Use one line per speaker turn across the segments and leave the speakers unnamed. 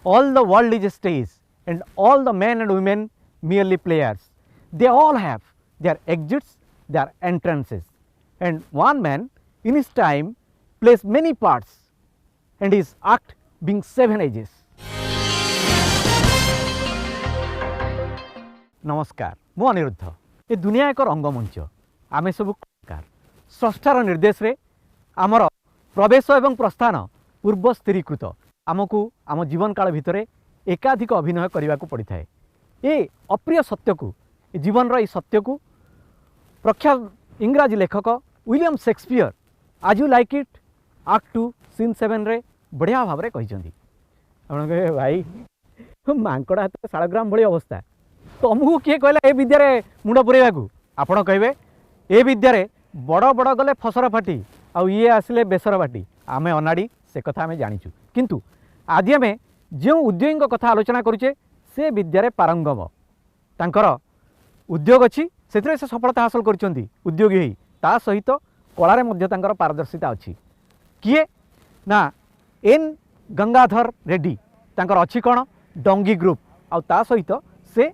All the world is a stage, and all the men and women merely players. They all have their exits, their entrances, and one man in his time plays many parts, and his act being 7 ages. नमस्कार, मु अनिरुद्ध। ये दुनिया एक रंगमंच। आमे सब कलाकार स्रष्टार निर्देश रे आमर प्रवेश एवं प्रस्थान पूर्व स्थिरीकृत आमको आम जीवन काल भितर एकाधिक अभिनय करने को पड़ी थाए। ये अप्रिय सत्य को जीवन रो सत्य को प्रख्यात इंग्राजी लेखक William Shakespeare as you like it act 2 scene 7 रे बढ़िया भाव में कहते। आप कहे भाई मांकड़ हाथ शालग्राम भली अवस्था, तुमको किए कहला ए विद्यारे मुंड पुरेवाकू? आपण कहे ए विद्यारे बड़ बड़ गले फसर फाटी आउ ये आसिले बेसर बाटी। आमे अनाड़ी से कथा आमे जानिचु, किंतु आज आमे जो उद्योगी कथा आलोचना करुचे से विद्यारे पारंगम, तांकर उद्योग अच्छी से सफलता हासिल करछंती उद्योगी होई, ता सहित कलारे मध्य तांकर पारदर्शिता अच्छी। किए ना एन गंगाधर रेड्डी तांकर अच्छी कौन डंगी ग्रुप आउ ता सहित से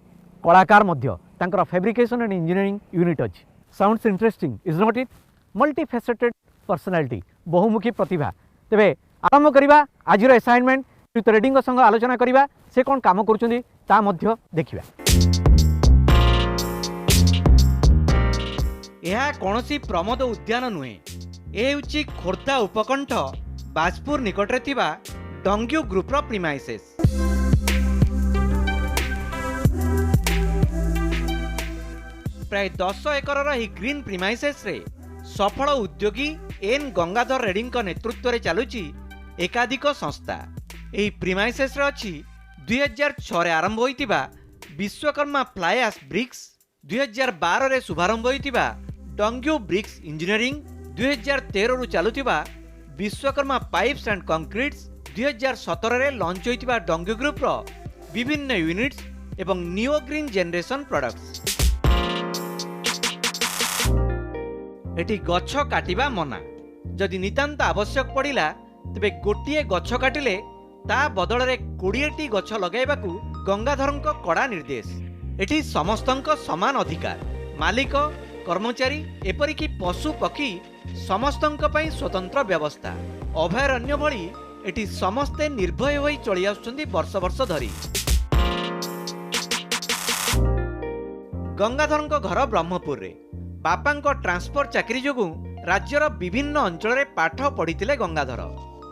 कलाकार मध्य तांकर फैब्रिकेशन एंड इंजीनियरिंग यूनिट अच्छी। Sounds interesting is not it? Multi faceted personality, बहुमुखी प्रतिभा। तेबे आरंभ करिबा आज असाइनमेंट श्रीयुत रेड्डी संग आलोचना करिबा से कौन काम करुछंती ता मध्य देखिबा।
यह कौनसी प्रमोद उद्यान नुहे, ए होची खोर्धा उपकंठ बाजपुर निकटरे थिबा डंग्यू ग्रुप रो प्रीमाइसेस। प्राय 10 एकर ही ग्रीन प्रीमाइसेस रे सफल उद्योगी एन गंगाधर रेड्डी नेतृत्व रे चलुची एकाधिक संस्था। एही प्रीमाइसेस रे अछि 2006 रे आरंभ होइतिबा विश्वकर्मा फ्लाई एश ब्रिक्स, 2012 रे शुभारंभ होइतिबा डंग्यू ब्रिक्स इंजीनियरिंग, 2013 रु चलुतिबा विश्वकर्मा पाइप्स एंड कंक्रीट्स, 2017 रे लॉन्च होइतिबा डंग्यू ग्रुप रो विभिन्न यूनिट्स एवं neo green generation products. Eighty गछ काटिबा मना, जदि नितांत आवश्यक पड़िला तेबे गोटिए गछ काटिले ता बदल रे 20टी गछ लगाइबाकू गंगाधरंक कड़ा निर्देश। एटी समस्तंक समान अधिकार, मालिक कर्मचारी एपरिकी पशु पक्षी समस्तंक पई स्वतंत्र व्यवस्था। अभयारण्य भली एटी समस्ते निर्भय होई चली आछुछंती वर्ष वर्ष धरी। गंगाधरंक घर ब्रह्मपुर रे। बापांक ट्रांसफर चाकरी जोगु राज्यर विभिन्न अंचल रे पाठ पढ़िथिले Gangadhar.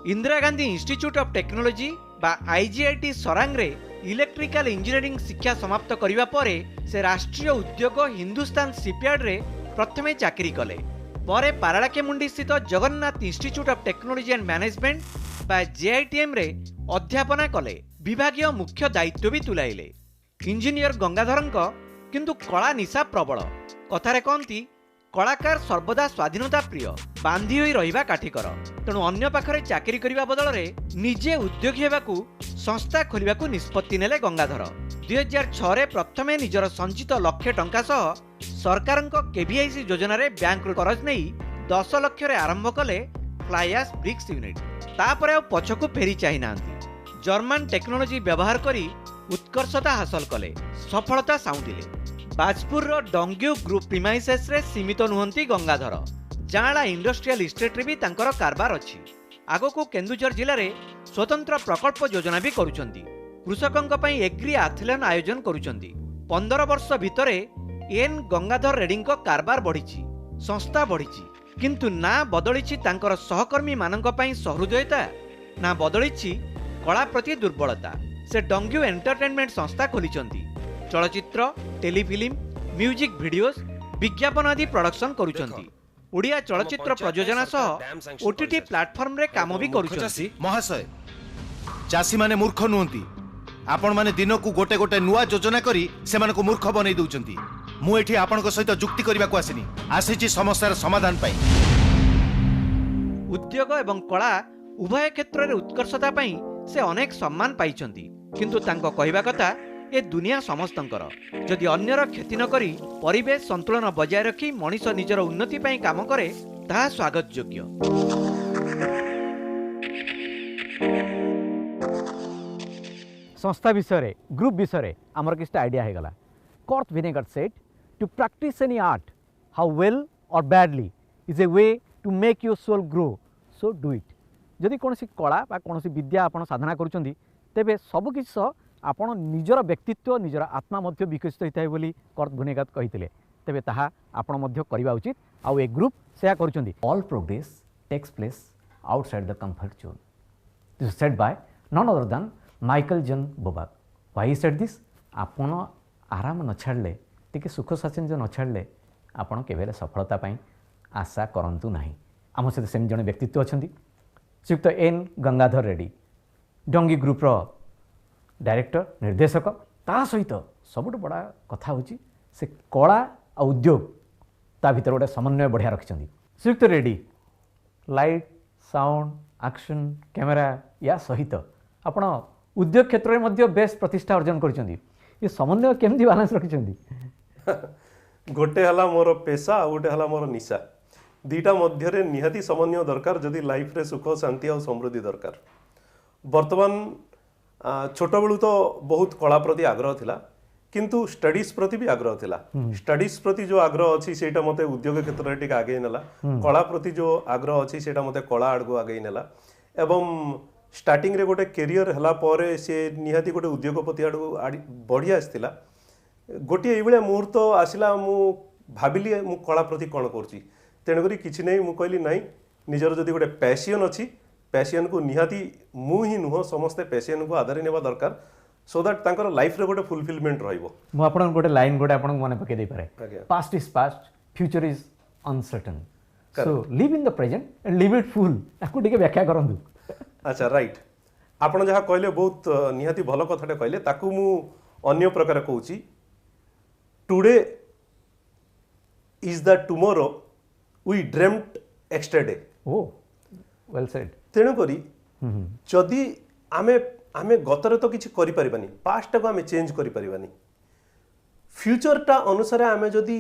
Indira Gandhi institute of technology बा आईजीआईटी सरांग रे इलेक्ट्रिकल इंजीनियरिंग शिक्षा समाप्त करिबा परे से राष्ट्रीय उद्योग हिंदुस्तान शिपयार्ड रे प्रथमे चाकरी कले। परे पारालाखेमुंडी स्थित Jagannath institute of technology and management बा जेआईटीएम रे अध्यापना कले। विभागीय मुख्य दायित्व भी तुलाइले। इंजीनियर गंगाधरंक किंतु कला निशा प्रबल। कथारे कहती कलाकार सर्वदा स्वाधीनता प्रिय, बांधी होई रहिबा काठिकर। तेणु अन्य पाखरे चाकरी करिबा बदल रे निजे उद्योगी हेबाकू संस्था खोलिबाकू निष्पत्ति नेले गंगाधर। 2006 रे प्रथमे निजर संचित लक्ष टंका सह सरकारक केवीआईसी योजना रे बैंक रु कर्ज नै 10 लाख रे आरंभ कले फ्लाई एश ब्रिक्स यूनिट। तापरे आ पछकू फेरी चाहि नांती। जर्मन टेक्नोलॉजी व्यवहार करी उत्कर्षता हासिल कले, सफलता साउंडिले। बाजपुर रो डंग्यू ग्रुप प्रीमाइसेस रे सीमित नुहंती गंगाधर। जांला इंडस्ट्रियल इस्टेट रे भी तांकर कारबार अछि। आगो को केन्दुझर जिले रे स्वतंत्र प्रकल्प योजना भी करूछंती। कृषकंक पई एग्री आथलन आयोजन करूछंती। 15 वर्ष भितरे एन गंगाधर रेड्डी कारबार बढ़िछि, संस्था बढ़िछि, किंतु ना बदलिछि तांकर सहकर्मी मानंक पई सहृदयता, ना बदलिछि कला प्रति दुर्बलता। से डंग्यू एंटरटेनमेंट संस्था खोलिछंती। चलचित्र, टेलीफिल्म, म्यूजिक वीडियोस, विज्ञापन आदि प्रोडक्शन करूछंती। ओडिया चलचित्र प्रयोजना सह ओटीटी प्लेटफॉर्म रे काम भी करूछंती।
महाशय, चासी माने मूर्ख नुहंती। आपण माने दिन को गोटे गोटे नुआ योजना करी से माने को मूर्ख बनै दउचंती। मु एठी आपण को सहित जुक्ति करबा को आसिनी, आसीची समस्यार समाधान पाई।
उद्योग एवं कला उभय क्षेत्र रे उत्कर्षता पाई से अनेक सम्मान पाइछंती, किंतु तांको कहबा कथा ए दुनिया समस्तंकर। जदि अन्यर क्षति न करी परिवेश संतुलन बजाय रखी मनीष निजर उन्नति पाई काम करे ताहा स्वागत योग्य।
संस्था विषय ग्रुप विषय आमर किसी आइडिया हो गला Kurt Vonnegut said to practice any art how well or badly is a way to make your soul grow so do it जदि कौन कला बा कौन विद्या आप साधना करुँच तेरे सबकि आपण निजर व्यक्तित्व निजर आत्मा मध्य विकसित होता है बोली कर्थ भुनेगात कही तेरे ताहा आपण मध्य करवा उचित आउ ए ग्रुप से करुँच all progress takes place outside the comfort zone this said by none other than Michael John Bobak why said this आपण आराम न छाड़ले टिके सुख स्वाच्छंद्य न छाड़ले आपण केबेले सफलता पाई आशा करंतु नाही आम सहित सेम जन व्यक्तित्व अच्छा श्रीयुक्त एन गंगाधर रेड्डी डंगी ग्रुप डायरेक्टर निर्देशक ता सहित सबुठ बड़ा कथा हूँ से कला आ उद्योग ता भीतर गोटे समन्वय बढ़िया रखिंट श्रीयुक्त Reddy light sound action camera या सहित आपण उद्योग क्षेत्र में बेस प्रतिष्ठा अर्जन कर समन्वय केमती बालांस रखिंट
गोटे हला मोर पेशा आ गोटे हला मोर निशा दीटा मध्य निहाती समन्वय दरकार जदि लाइफ रे सुख शांति और समृद्धि दरकार वर्तमान छोट बेलू तो बहुत कला प्रति आग्रह थिला किंतु स्टडीज प्रति भी आग्रह थिला स्टडीज प्रति जो आग्रह अच्छी सेटा मते उद्योग क्षेत्र रे आगे नेला कला प्रति जो आग्रह अच्छी सेटा मते कला आड़गु आगे नेला एवं स्टार्टिंग रे गोटे कैरियर हला परे से निहाती गोटे उद्योगपति आड़गु बढ़िया आसथिला गोटे ये मुहूर्त आसला मु भाविली मु कला प्रति कौन करुँची तेणुक किसी नहीं मु कहली नाई निजर जदि गोटे पैशन अच्छी पैशन को निहाती मु ही नुह समस्ते पैशन को आधार नेबा दरकार सो दैट तांकर लाइफ रे गोटे फुलफिलमेंट रहिबो
मु आपन गोटे लाइन गोटे आपन मन पके दे पारे
आज्ञा।
Past is past future is uncertain so live in the present and live it full ताकू टिके व्याख्या करंतु
अच्छा राइट आपण जहाँ कहले बहुत निहाती भल कथाटे कहले ताकू मु अन्य प्रकार कहूची today is the tomorrow we dreamed yesterday
ओ वेल सेड
तेणुकरी जदि आमे आमे गतरे तो किसी करि परिबानी पास्ट को आमे चेंज करि परिबानी फ्यूचरटा अनुसार आमे जदि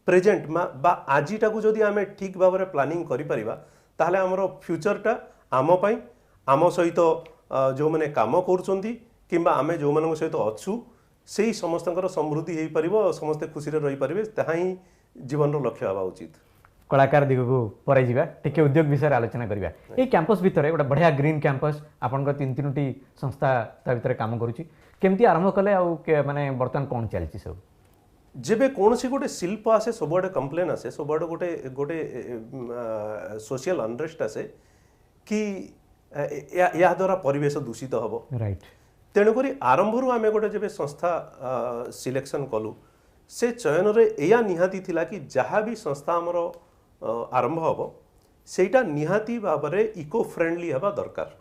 प्रेजेंट बा आजिटा को जदि आमे ठीक भाव में प्लानिंग करि परिबा ताहले हमरो फ्यूचरटा आम पई आम सहित जो मैंने काम करुँच किंबा आमे जो मान सहित अच्छु से ही समस्त समृद्धि हो पार समस्ते खुशी रही पारे ताहा ही जीवन लक्ष्य हवा उचित
कलाकार दिग को परे जीवा टिके उद्योग विषय आलोचना करबा ए कैंपस भितर गोटे बढ़िया ग्रीन कैंपस आपन तीन तीनोटी संस्था ता भितर काम करूची केमती आरंभ कले आ माने वर्तमान कोन चलची सब
जेबे कौन सी गोटे शिल्प आसे सबुआडे कंप्लेन आसे सबुआडे गोटे गोटे सोशल अनरेस्ट आसे कि या द्वारा परिवेश दूषित हम
राइट
तेणुक आरंभ आम गोटे जब संस्था सिलेक्शन कलु से चयन रे या निहाती थिला कि जहाँ भी संस्था आमर आरंभ हम सेटा निहाती भाव में इको फ्रेंडली हवा दरकार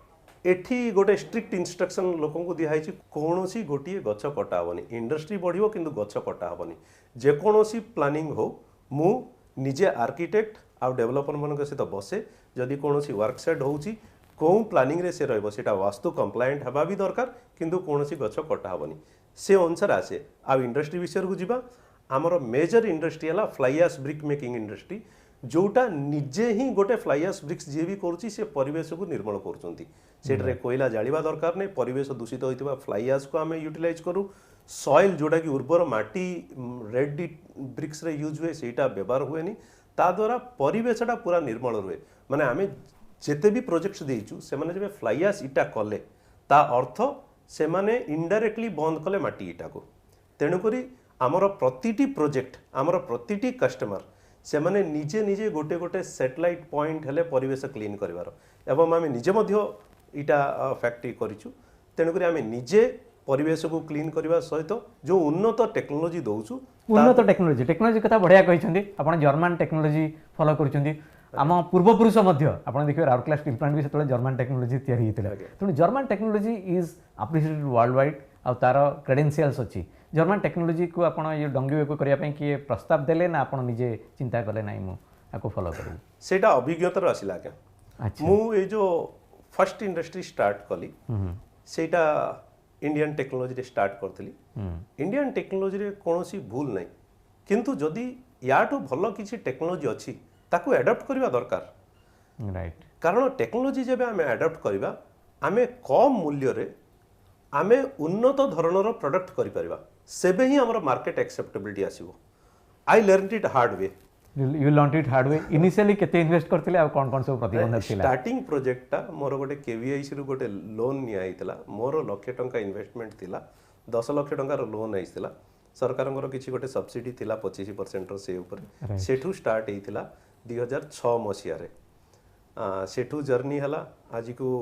एठी गोटे स्ट्रिक्ट इंस्ट्रक्शन लोक को दिखाई कौन सी गोटे गछ कटा हेनी इंडस्ट्री बढ़ो किंतु गछ कटा हेनी जेकोसी प्लानिंग हो मु निजे आर्किटेक्ट आउ डेवलपर मान सहित बसे जदि कौन वर्कसेट होची कौन प्लानिंग रे से रहिबो सेटा वास्तु कंप्लायंट हवा भी दरकार किंतु कौन सी गछ कटा हेनी से अनुसार आसे आ इंडस्ट्री विषय को जीवा आमर मेजर इंडस्ट्री है fly ash brick making industry जोटा निजे ही गोटे फ्लाई एश ब्रिक्स जी भी करुँची से परिवेश को निर्मल कर कोयला जालिबा दरकार नहीं परिवेश दूषित होता फ्लाई एश को आम यूटिलाइज करूँ सॉइल जोटा कि उर्वर माटी रेड ब्रिक्स रे यूज हुए सेटा व्यवहार हुए ता द्वारा परिवेशटा पूरा निर्मल रुए माने आम जेते भी प्रोजेक्ट्स देइचु से माने जब फ्लाई एश इटा कले ता अर्थ से माने इनडायरेक्टली बंद कले माटी इटा को तेणुकरी आमर प्रतिटी प्रोजेक्ट आमर प्रतिटी कस्टमर से माने निजे निजे गोटे गोटे सैटेलाइट पॉइंट हेले परिवेश क्लीन करिवार एवं आम निजे मध्य इटा फैक्ट्री करिचु तेणुकरी आम निजे परिवेश को क्लीन करने सहित जो उन्नत टेक्नोलोजी दौचु
उन्नत टेक्नोलोजी टेक्नोलोजी कथा बढ़िया कहते आप जर्मान टेक्नोलोजी फॉलो कर आम पूर्वपुरुष देखिए राउरकेला स्टील प्लांट भी से जर्मान टेक्नोलोजी तैयारी होता है तेणु German technology is appreciated worldwide आ तार क्रेडेंशियल्स अच्छी जर्मान टेक्नोलोजी को आप डंगी वेको करने किए प्रस्ताव देले ना आप निजे चिंता कले ना मुझे फॉलो करूँ
सेटा अभिज्ञतार आसला
अच्छा
मु जो फर्स्ट इंडस्ट्री स्टार्ट कली सेटा इंडियन टेक्नोलोजी रे स्टार्ट करथली इंडियन टेक्नोलोजी रे कोनोसी भूल नहीं किंतु जदि याटू भलो किसी टेक्नोलोजी अच्छी ताकू एडप्ट करबा दरकार
राइट
कारण टेक्नोलोजी जब आम एडप्ट करबा आमे कम मूल्य रे आमे उन्नत धरणर प्रोडक्ट करि परिबा सेबे ही हमर मार्केट एक्सेप्टेबिलिटी आसीबो I learned it hard way
you learned it hard way initially केते इन्वेस्ट करथिले आ कोन सब प्रतिबंधक थिला
स्टार्टिंग प्रोजेक्ट टा मोर गोटे केवीआईसी रु गोटे लोन निया आइतला मोर लाख टंका इन्वेस्टमेंट थिला 10 लाख टंका लोन आइतला सरकारंगर किछि गोटे सब्सिडी थिला 25% रो से ऊपर सेठू स्टार्ट हेतिला 2006 मसिया रे सेठू जर्नी हला आज को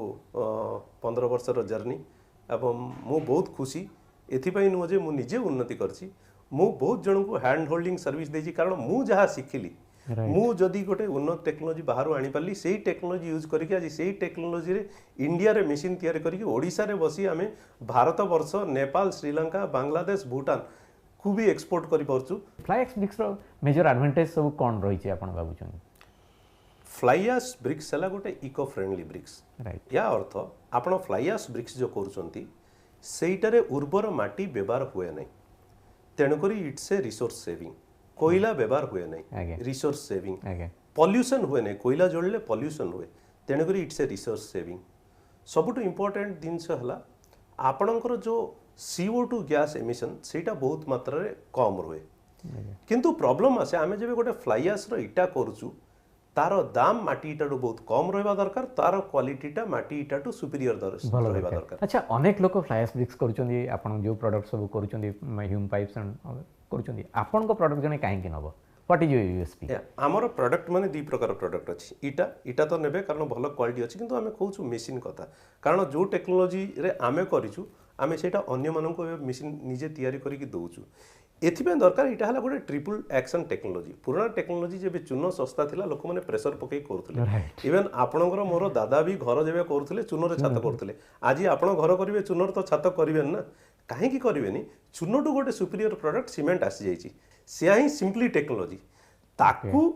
15 वर्ष रो जर्नी एवं मु बहुत खुशी एथिपाई नुह जे मु निजे उन्नति करछि मु बहुत जन को हैंड होल्डिंग सर्विस देछि कारण मु जहा सिखिली मु जदि गोटे उन्नत टेक्नोलॉजी बाहर आनी पाली सेही टेक्नोलॉजी यूज करके आज सेही टेक्नोलॉजी रे इंडिया रे मशीन तैयार करके ओडिसा रे बसी आमे भारत वर्ष नेपाल श्रीलंका बांग्लादेश भूटान को भी एक्सपोर्ट करि परछु
फ्लाईएक्स ब्रिक्स रो मेजर एडवांटेज सब कोन रही छै आपण बाबू छन
फ्लाईएस ब्रिक्स हला गोटे इको फ्रेंडली ब्रिक्स
राइट
या अर्थ आपण फ्लाईएस ब्रिक्स जो करूचंती सेइटारे उर्वर माटी व्यवहार हुए नहीं तेणुकरी इट्स ए रिसोर्स सेविंग कोयला व्यवहार हुए नहीं रिसोर्स सेविंग पॉल्यूशन हुए नहीं कोयला जोड़ले पॉल्यूशन हुए तेणुकरी इट्स ए रिसोर्स सेविंग सबुठु इंपोर्टेंट जिनस हला आपणकर जो CO2 गैस एमिशन सेटा बहुत मात्रा रे कम रुए किंतु प्रॉब्लम आसे आमे जेबे गोटे फ्लाईएस रो इटा करूचु तार दाम माटी इटा बहुत कम रहबा दरकार तार क्वालिटीटा माटी इटा टू सुपीरियर रहबा दरकार
अच्छा अनेक लोक फ्लाईएस ब्रिक्स करूचंदी आपण जो प्रोडक्ट सब करूचंदी ह्यूम पाइप्स एंड करूचंदी आपण को प्रोडक्ट जने काहे कि नबो व्हाट इज योर यूएसपी
हमर प्रोडक्ट माने दी प्रकार प्रोडक्ट अछि इटा तो नेबे कारण भलो क्वालिटी अछि किंतु आमे कहूछु मशीन कथा कारण जो टेक्नोलॉजी रे आमे करिछु आमे सेटा अन्य मानन को मशीन निजे तयारी करी कि दोउछु एथिपे दरकार इटा हला गोटे ट्रिपल एक्शन टेक्नोलॉजी पुराना टेक्नोलॉजी जेबे चूनो सस्ता थिला लोक माने प्रेशर पके करथले इवन आपणकर मोर दादा भी घर जेबे करथले चूनो रे छात करथले आज आपण घर करिवे चूनो रे तो छात करिवेन ना काहे की करिवेनी चूनो टू गोटे सुपीरियर प्रोडक्ट सीमेंट आसी जाईची सेया ही सिंपली टेक्नोलॉजी ताकू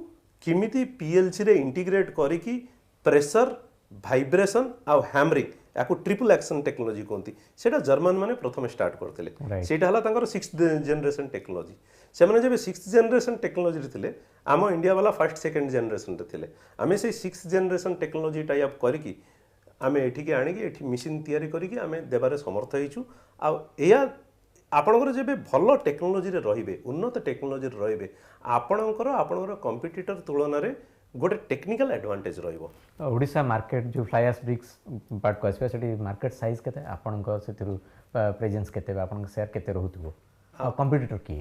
किमिति पीएलसी रे इंटीग्रेट करी की प्रेशर वाइब्रेशन आ हैमरिंग याकू ट्रिपल एक्शन टेक्नोलॉजी कहती सेटा जर्मन माने प्रथम स्टार्ट करते सेटा हला तांकर 6th जनरेशन टेक्नोलॉजी से माने जब 6th जनरेशन टेक्नोलॉजी रे थिले आम इंडिया वाला 1st 2nd जनरेशन रे थिले आमे से 6th generation technology tie up करिकी आमे एठी के आनी की एठी मशीन तयारी करिकी आमे देबारे समर्थ हेचु आ एया आपणकर जेबे भलो टेक्नोलॉजी रे रहिबे उन्नत टेक्नोलॉजी रे रहिबे आपणकर कंपिटिटर तुलना रे गोटे टेक्निकल एडवांटेज रहिबो
ओडिसा मार्केट जो फ्लाईएस ब्रिक्स पार्ट को आसबे सेठी मार्केट साइज केते आपणकर सेथिरु प्रेजेंस केते आपणकर शेयर केते रहउतबो कंपिटिटर की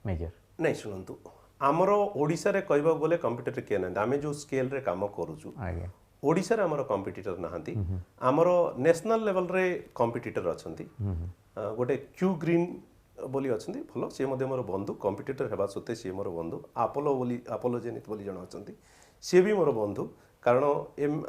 मेजर
नहीं सुनंतु हमरो ओडिसा रे कहबो बोले कंपिटिटर के ना आमे जो स्केल रे काम करूछु
आगे
ओडिसा रे हमरो कंपिटिटर नाहंती हमरो नेशनल लेवल रे कंपिटिटर अछंती गोटे क्यू ग्रीन बोली अछंती भलो से मध्ये मोर बंधु कंपिटिटर हेबा सते से मोर बंधु अपोलो जेनित बोली जण अछंती से भी मोर बंधु कारण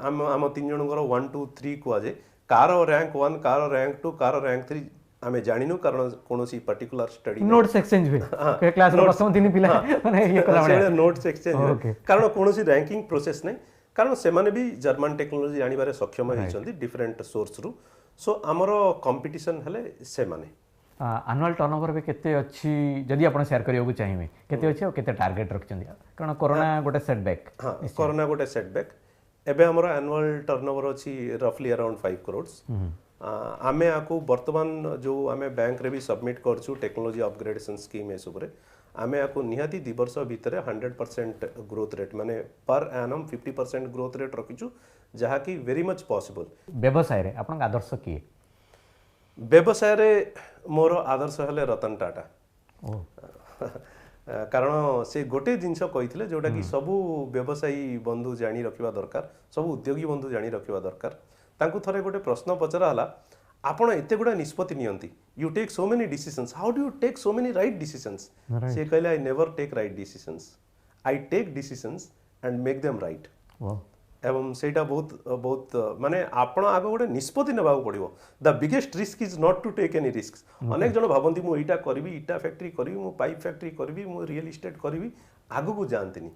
आम 3 जनकर 1 2 3 को आजे car rank 1 car rank 2 car rank 3 आमे जानिनु कारण कोनोसी पर्टिकुलर स्टडी
नोट्स एक्सचेंज हुए के क्लास रो प्रथम दिन पिला माने ये कला
बडा नोट्स एक्सचेंज कारण कोनोसी रैंकिंग प्रोसेस नै कारण से माने भी जर्मन टेक्नोलॉजी आनी बारे सक्षम होइछंती डिफरेंट सोर्स रु सो हमरो कंपटीशन हले से माने
एनुअल टर्नओवर भी केते अछि जदि आपण शेयर करियो चाहिए केते अछि और केते टारगेट रखचंदी कारण कोरोना गोटे सेटबैक
हां कोरोना गोटे सेटबैक एबे हमर एनुअल टर्नओवर अछि रफली अराउंड 5 करोड्स आमे आकु वर्तमान जो आमे बैंक रे भी सबमिट करछु टेक्नोलॉजी अपग्रेडेशन स्कीम एस ऊपर आमे आकु निहाती 2 वर्ष भीतर 100% ग्रोथ रेट माने पर एनम 50% ग्रोथ रेट रखिछु जहा की वेरी मच पॉसिबल
व्यवसाय रे आपण आदर्श की
व्यवसाय रे मोर आदर्श हले रतन टाटा कारण से गोटे जिनस कही जोटा कि सबू व्यवसायी बंधु जानी रखिबा दरकार सबू उद्योगी बंधु जानी रखिबा दरकार तांकु थरे गोटे प्रश्न पचरा हला आपण एते गुडा निष्पत्ति नियंती you take so many decisions how do you take so many right decisions से कहले I never take right decisions I take decisions and make them right एवं सेटा बहुत बहुत माने आपण आग गोटे निष्पत्ति नेबा पड़िबो the biggest risk is not to take any risk अनेक जन भाबंती मु एटा करबी इटा फैक्ट्री करबी मु पाइप फैक्ट्री करबी मु रियल एस्टेट करबी आगु को जानतिनी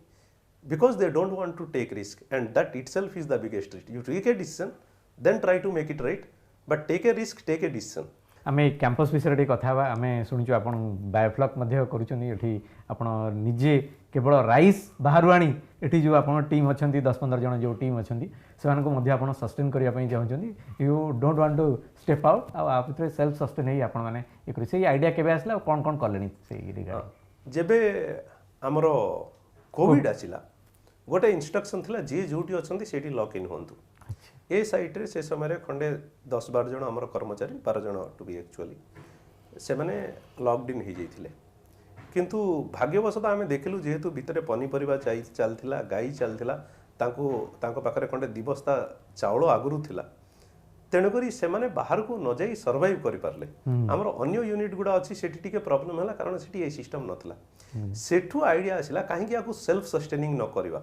because they don't want to take risk and that itself is the biggest risk. You take a decision then try to make it right but take a risk, take a decision.
आम campus विषय T कथा आम शुणुचु आप biofloc करुँचे आपण निजे केवल rice बाहर आनी एटी जो आप टीम अच्छा 10-15 जन जो टीम अच्छा से सस्टेन करने चाहते you don't want to step out आप सेल्फ सस्टेन ही आप से आइडिया केबे आसला कौन कौन कले
जेबे आमर कोविड आसिला गोटे इंस्ट्रक्शन थिला जे जोटी अछंती सेठी लॉक इन होंतु ए साइट रे से समय खंडे 10-12 जन आमर कर्मचारी 12 जन टू बी एक्चुअली से माने लॉकड इन हो जाइथिले किंतु भाग्यवशत आम देखिलु जेहेतु भितर पनीपरिबा चलथिला गाई चलथिला तांको पाखरे खंडे दिवस्ता चाउल आगुरु थिला तेणुकरी से माने बाहर को न जाई सर्वाइव करि पारले हमर अन्य यूनिट गुडा अछि सेठी टिके प्रॉब्लम हला कारण सेठी ए सिस्टम नथला सेठू आइडिया आसिला काहे कि आकु सेल्फ सस्टेनिंग न करबा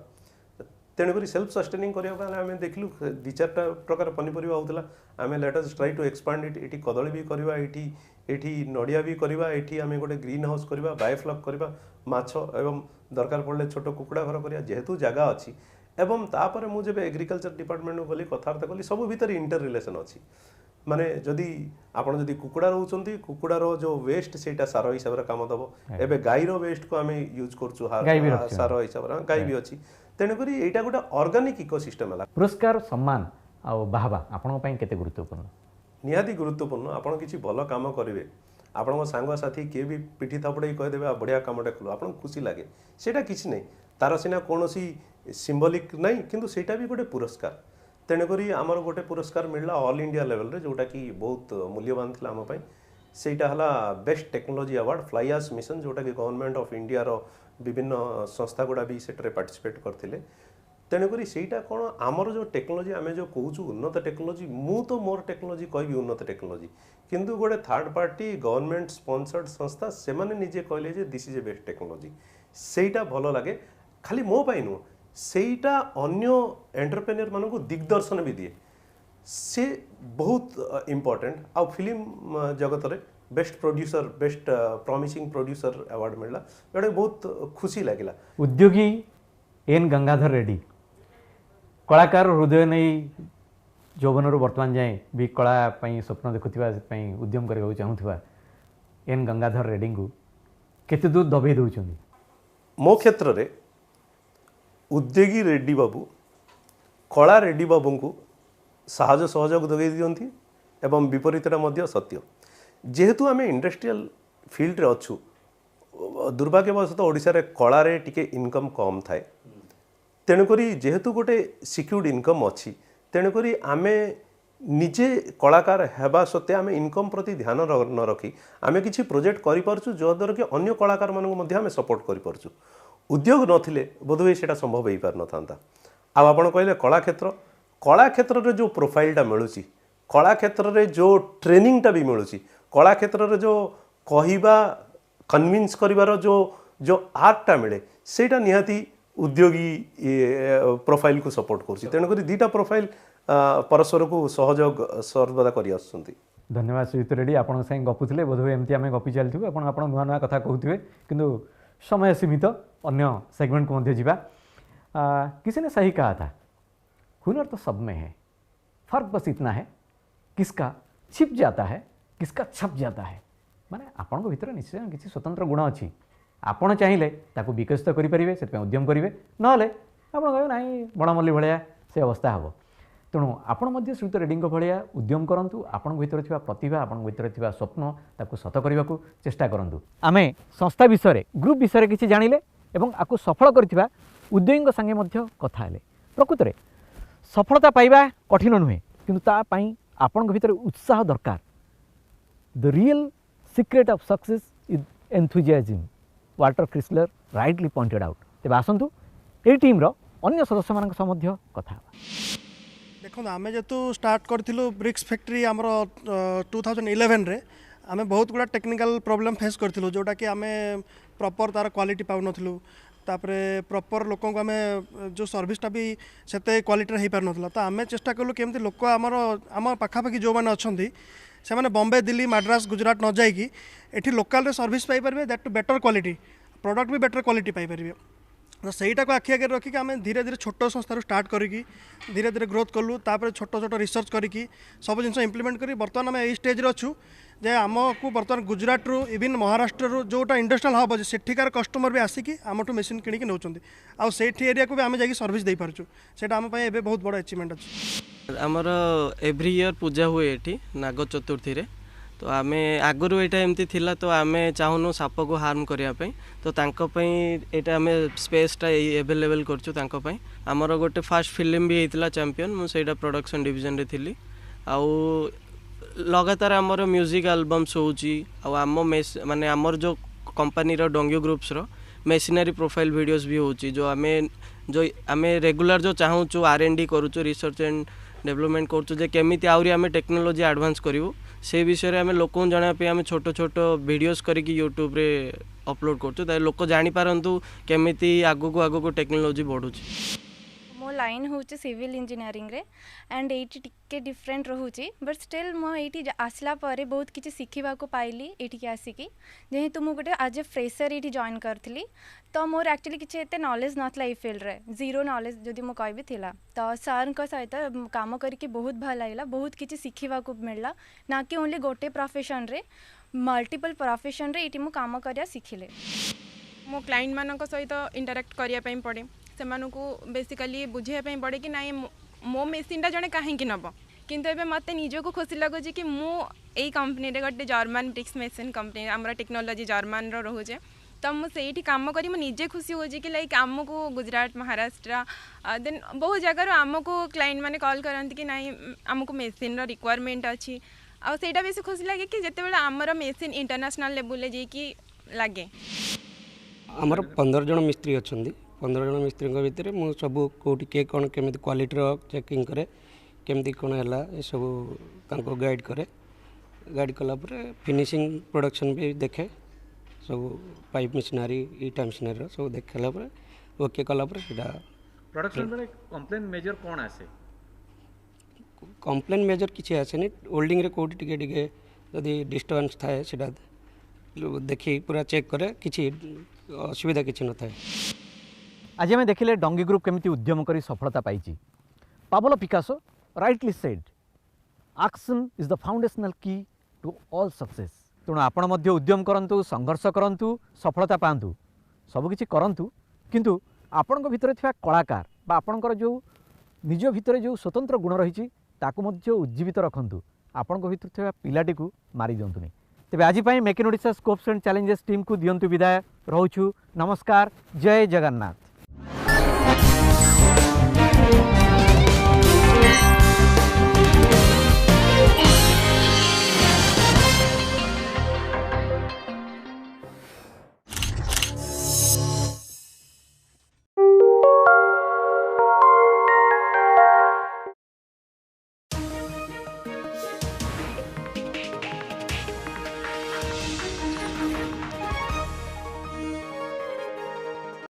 तेणुकरी सेल्फ सस्टेनिंग करबा आम देखलु 2-4 प्रकार पनीपरिबा होतला आम let us try to expand it एटी कदली भी करबा एटी नडिया भी करबा एटी आम गोटे ग्रीन हाउस करबा बायोफ्लक करबा माछ एवं दरकार पड़ले छोट कुकुड़ा घर करिया जेहेतु जगह अछि एवं तापर मु जब एग्रीकल्चर डिपार्टमेंट गली कथार्थ कली सब भीतर इंटर रिलेशन अच्छी माने जदि आपण जदि कुकुड़ा रहउचंती कुकुड़ार जो वेस्ट सेटा सार हिसाब रे काम दबो एबे गाईर वेस्ट को आमे यूज करछु सार हिसाब रे गाई भी अछि तेन करी एटा गोटा ऑर्गेनिक इकोसिस्टम हला
पुरस्कार सम्मान आ बाहबा आपण पई केते गुरुत्वपूर्ण
निहाती गुरुत्वपूर्ण आपण किछि भलो काम करिवे आपण सांग साथी के भी पिठी थापड़े कह देबे बढ़िया कामटे कलु आपण खुशी लागे सेटा किछि नै तार सिना कोनोसी सिंबलिक नहीं किंतु सेटा भी गोटे पुरस्कार तेणुकरी आमर गोटे पुरस्कार मिलला ऑल इंडिया लेवल रे जोटा कि बहुत मूल्यवान थिला आम पई सेटा हला बेस्ट टेक्नोलॉजी अवार्ड फ्लाईआस मिशन जोटा कि गवर्नमेंट ऑफ इंडिया रो विभिन्न संस्था गुडा भी सेटरे पार्टिसिपेट करथिले तेणुकरी सेटा कोन आमर जो टेक्नोलॉजी आमे जो कहूछु उन्नत टेक्नोलॉजी मु तो मोर टेक्नोलॉजी कहबी उन्नत टेक्नोलॉजी किंतु गोटे थर्ड पार्टी गवर्नमेंट स्पॉन्सर्ड संस्था से माने निजे कहले जे this is a best technology सेटा भलो लागे खाली मो पाई नु सेटा अन्य एंटरप्रेन्योर मानक दिग्दर्शन भी दिए से बहुत इम्पोर्टेंट आ फिल्म जगत रे best producer best promising producer award मिलला जोटा बहुत खुशी लागिला
उद्योगी एन गंगाधर रेड्डी कलाकार हृदय नहीं जौवन वर्तमान जाए भी कला स्वप्न देखुवा उद्यम करने चाहूबा एन गंगाधर रेड्डी को केते दूर दबे दौरान
मो क्षेत्र रे उद्योगी रेड्डी बाबू कला रेड्डी बाबू को साहज सहयोग जोगे दियंती एवं विपरीतटा मध्य सत्य जेहेतु आम इंडस्ट्रियल फील्ड रे अच्छु दुर्भाग्यवशत ओडिशा रे कला रे टिके इनकम कम थाए तेणुकरी जेहेतु गोटे सिक्योर्ड इनकम अच्छी तेणुकरी आमे निजे कलाकार हेबा सत्वे आमे इनकम प्रति ध्यान न रखी आमे किछि प्रोजेक्ट करि परछु जद्वारा कि अन्य कलाकार मानक मध्ये आमे सपोर्ट करि परछु उद्योग नथिले बोधहुए सेटा संभव हो पार नथांता आ आपण कहले कला क्षेत्र रे जो प्रोफाइलटा मिलुची कला क्षेत्र रे जो ट्रेनिंगटा भी मिलुची कला क्षेत्र रे जो कहिबा कन्विंस करिवार जो आर्टटा मिले सेटा निहाती उद्योगी प्रोफाइल को सपोर्ट करछि तेणुकरी दीटा प्रोफाइल परस्पर को सहयोग सर्वदा करि आछंती
धन्यवाद श्रीयुत रेड्डी आपण संग गपुथिले बोधहुए एमती आमे गपी चलथु आपण नुआ नुआ कथा कहउथिबे किंतु समय सीमित अन्य सेगमेंट को मध्य जीवा किसी ने सही कहा था हुनर तो सब में है फर्क बस इतना है किसका छिप जाता है किसका छप जाता है माने आपण को भीतर निश्चय किसी स्वतंत्र गुण अच्छी आपण चाहिए ताकू विकसित करेंगे से उद्यम करेंगे ना आप कहे ना बणमल्ली भाया से अवस्था हम तेणु आपण श्रीयुत रेड्डी भाया उद्यम करूँ आपण भीतर थिबा प्रतिभा आपण भीतर थिबा स्वप्न ताकू सत करने को चेष्टा करूँ आमे संस्था विषय ग्रुप विषय किसी जानिले एवं आपको सफल करथिबा उद्योगी संगे मध्य कथा हेले प्रकृत में सफलता पाइबा कठिन नुहे किंतु ता पई आपण भीतर उत्साह दरकार the real secret of success is enthusiasm Walter Chrysler rightly pointed out तेज आसतु ये टीम रो अन्य सदस्य मान मध्य कथा
देखो आम जेतु स्टार्ट करूँ ब्रिक्स फैक्ट्री आमर 2011 रे आम बहुत गुड़ा टेक्निकल प्रॉब्लम फेस करूँ जोटा कि आम प्रॉपर तार क्वालिटी पाउ नथलु तापरे प्रॉपर लोक को आम जो सर्विसटा भी सेते क्वालिटी हो पार नथला तो आम चेष्टा कलु केमती लोक आमर आम पाखापाखि जो मैंने अच्छा से मैंने बॉम्बे दिल्ली मद्रास गुजरात न जाइकी एठी लोकल रे सर्विस पाई परिबे that to better quality product भी बेटर क्वालिटी पाई परिबे तो सहीटा को आखि आगे रखिक आम धीरे धीरे छोट संस्थार स्टार्ट करिकी धीरे धीरे ग्रोथ कलु तापर छोट छोट रिसर्च करिकी सब जिन इम्प्लीमेंट करी बर्तमान आम यही स्टेज रे अच्छु जे आमको बर्तमान गुजरात रु इवन महाराष्ट्र रु जोटा इंडस्ट्रियल हब अच्छे सेठिकार कस्टमर भी आसिकी आमठू मेसीन किଣିकी नौकरी आउ सेठी एरिया को भी आम जाकि सर्विस दे पारछु सेटा आम पई एबे बहुत बड़ अचीवमेंट अछि।
आमर एव्री इयर पूजा हुए ये नाग चतुर्थी रे तो आम आगु यहाँ एमती थिला तो आम चाहूनु साप को हार्म करने तो यहाँ आम स्पेसटा एवेलेबल कर आमर गोटे फास्ट फिल्म भी होता चैंपियन मुझे प्रोडक्शन डिवीजन रे थी आउ लगातार आमर म्यूजिक एल्बम्स होम माने आमर जो कंपनी डोंगियो ग्रुप्स रो मेसिनरी प्रोफाइल वीडियोस भी होची जो आम रेगुलर जो चाहूँ R&D करूँ रिसर्च एंड डेवलपमेंट करूँ जे केमिति आउरी आम टेक्नोलोजी एडवांस करूँ से विषय में लोक जानापी आम छोट छोट वीडियोस करके यूट्यूब रे अपलोड करूँ लोक जानीपारतु केमिति आगू टेक्नोलोजी बढ़ुची।
मो लाइन हूँ सिविल इंजीनियरिंग रे एंड ये टिके डिफरेंट रोचे बट स्टिल मुझे आसला पर बहुत किसी शिखा पाइली ये आसिकी जेहेतु मुझे गोटे आज ए फ्रेशर ये जॉइन करी तो मोर एक्चुअली किसी एत नॉलेज नाला ये फील्ड रे जीरो नॉलेज जदि मु कहबी थिला तो सर सहित काम करके बहुत भल लगा बहुत किसी शिखा मिलला ना कि ओनली गोटे प्रोफेशन रे मल्टीपल प्रोफेशन रे ये काम करिया शिखिले
मो क्लाइंट मानक सहित इंटराक्ट करने पड़े से बेसिकली बुझाई पड़े कि ना मो मेसीनटा जड़े कहीं नब किंतु एबे मते निजको खुशी लगुच कि मुझे कंपनी रे गोटे जर्मन ब्रिक्स मेसीन कंपनी आमर टेक्नोलोजी जर्मन रोचे तो मुझे कम करी निजे खुशी हो कि लाइक आमको गुजरात महाराष्ट्र देन बहुत जगार आमको क्लाइंट माने कॉल करती कि नाई आमको मेसीन रिक्वायरमेंट अच्छी आ सेटा बेसी खुशी लगे कि जिते बेले आमर मेसीन इंटरनेशनल लेवल जाकि लगे।
आमर 15 जन मिस्त्री अच्छा 15 जन मिस्त्री भितर मुझे सब कौटी किए कौन केमी क्वालिटी चेकिंग करे केमती कौन है ये सब गाइड करे गाइड कलापर फिनिशिंग प्रोडक्शन भी देखे सब पाइप मिशनरी ईटा मिशनरी सब देखला ओके कलापर
प्रोडक्शन में कंप्लेन मेजर कौन आसे
कंप्लेन मेजर किसी आसेनी होल्डिंग रे कोटी टिके टिके जदि डिस्टर्बेंस थाए सेटा देखी पूरा चेक करे किसी असुविधा किसी न थाए।
आज आम देखिले डंगी ग्रुप केमिति उद्यम करी सफलता पाई। Pablo Picasso rightly said action is the foundational key to all success. तेणु आपण मध्य उद्यम करंतु संघर्ष करंतु सफलता पांतु सबकिछि करंतु किंतु आपणक भितर थिबा कलाकार बा आपणकर जो निज भितर जो स्वतंत्र गुण रही ताकू मध्य उज्जीवित रखंतु आपणक भितर थिबा पिलाटी को मारी दियंतुनी। तेबे आज make in Odisha scopes and challenges team को दियंतु विदाय। रहूछु नमस्कार। जय जगन्नाथ।